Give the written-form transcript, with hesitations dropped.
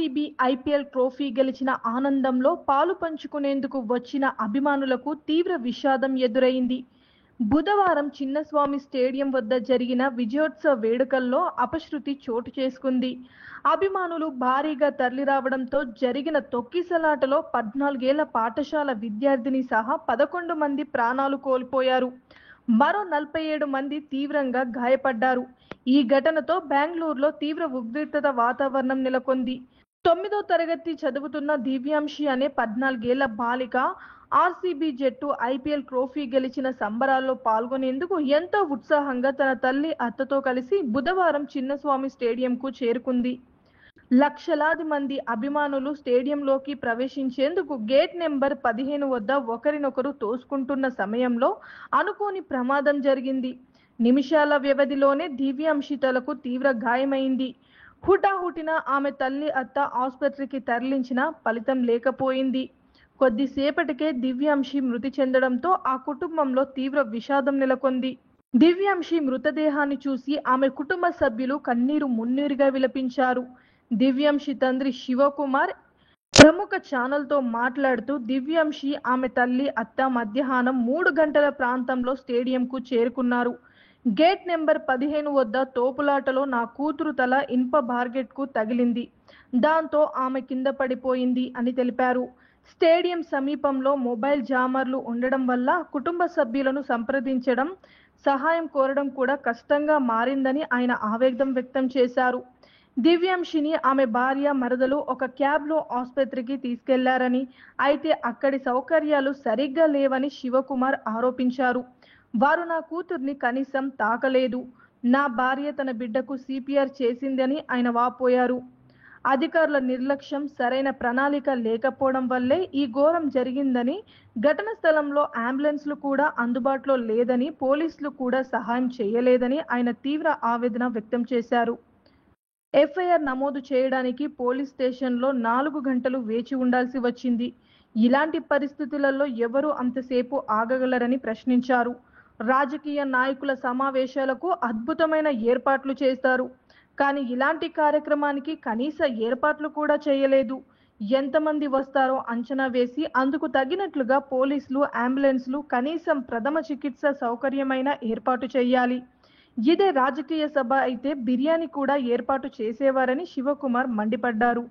RCB IPL trophy గెలిచిన ఆనందంలో పాలు పంచుకునేందుకు వచ్చిన అభిమానులకు తీవ్ర విషాదం ఎదురైంది. బుధవారం చిన్నస్వామి స్టేడియం వద్ద జరిగిన విజయోత్సవ వేడుకల్లో అపశృతి చోటు చేసుకుంది. అభిమానులు భారీగా తరలిరావడంతో జరిగిన తొక్కిసలాటలో 14 ఏళ్ల పాఠశాల విద్యార్థిని సహా 11 మంది ప్రాణాలు కోల్పోయారు. మరో 47 మంది తీవ్రంగా గాయపడ్డారు. ఈ ఘటనతో బెంగళూరులో తీవ్ర ఉద్రిక్తత వాతావరణం నెలకొంది. 9వ తరగతి చదువుతున్న దివ్యాంశి అనే 14 ఏళ్ల బాలిక ఆర్సీబీ జట్టు ఐపీఎల్ ట్రోఫీ గెలిచిన సంబరాల్లో పాల్గొనేందుకు ఎంతో ఉత్సాహంగా తన తల్లి, అత్తతో కలిసి బుధవారం చిన్నస్వామి స్టేడియంకు చేరుకుంది. లక్షలాది మంది అభిమానులు స్టేడియంలోకి ప్రవేశించేందుకు గేట్ నెంబర్ 15 వద్ద ఒకరినొకరు తోసుకుంటున్న సమయంలో అనుకోని ప్రమాదం జరిగింది. నిమిషాల వ్యవధిలోనే దివ్యాంశి తలకు తీవ్ర గాయమైంది. హుటాహుటిన ఆమె తల్లి, అత్త ఆసుపత్రికి తరలించినా ఫలితం లేకపోయింది. కొద్దిసేపటికే దివ్యాంశి మృతి చెందడంతో ఆ కుటుంబంలో తీవ్ర విషాదం నెలకొంది. దివ్యాంశి మృతదేహాన్ని చూసి ఆమె కుటుంబ సభ్యులు కన్నీరు మున్నీరుగా విలపించారు. దివ్యాంశి తండ్రి శివకుమార్ ప్రముఖ ఛానల్తో మాట్లాడుతూ, దివ్యాంశి, ఆమె తల్లి, అత్త మధ్యాహ్నం 3 గంటల ప్రాంతంలో స్టేడియంకు చేరుకున్నారు. గేట్ నెంబర్ 15 వద్ద తోపులాటలో నా కూతురు తల ఇనుప బార్గెట్కు తగిలింది. దాంతో ఆమె కింద పడిపోయింది అని తెలిపారు. స్టేడియం సమీపంలో మొబైల్ జామర్లు ఉండడం వల్ల కుటుంబ సభ్యులను సంప్రదించడం, సహాయం కోరడం కూడా కష్టంగా మారిందని ఆయన ఆవేదన వ్యక్తం చేశారు. దివ్యాంశిని ఆమె భార్య, మరదలు ఒక క్యాబ్లో ఆసుపత్రికి తీసుకెళ్లారని, అయితే అక్కడి సౌకర్యాలు సరిగ్గా లేవని శివకుమార్ ఆరోపించారు. వారు నా కూతుర్ని కనీసం తాకలేదు. నా భార్య తన బిడ్డకు సిపిఆర్ చేసిందని ఆయన వాపోయారు. అధికారుల నిర్లక్ష్యం, సరైన ప్రణాళిక లేకపోవడం వల్లే ఈ ఘోరం జరిగిందని, ఘటన స్థలంలో అంబులెన్స్లు కూడా అందుబాటులో లేదని, పోలీసులు కూడా సహాయం చేయలేదని ఆయన తీవ్ర ఆవేదన వ్యక్తం చేశారు. ఎఫ్ఐఆర్ నమోదు చేయడానికి పోలీస్ స్టేషన్లో 4 గంటలు వేచి ఉండాల్సి వచ్చింది. ఇలాంటి పరిస్థితులలో ఎవరు అంతసేపు ఆగగలరని ప్రశ్నించారు. రాజకీయ నాయకుల సమావేశాలకు అద్భుతమైన ఏర్పాట్లు చేస్తారు, కానీ ఇలాంటి కార్యక్రమానికి కనీస ఏర్పాట్లు కూడా చేయలేదు. ఎంతమంది వస్తారో అంచనా వేసి అందుకు తగినట్లుగా పోలీసులు, అంబులెన్స్లు, కనీసం ప్రథమ చికిత్స సౌకర్యమైన ఏర్పాటు చేయాలి. ఇదే రాజకీయ సభ అయితే బిర్యానీ కూడా ఏర్పాటు చేసేవారని శివకుమార్ మండిపడ్డారు.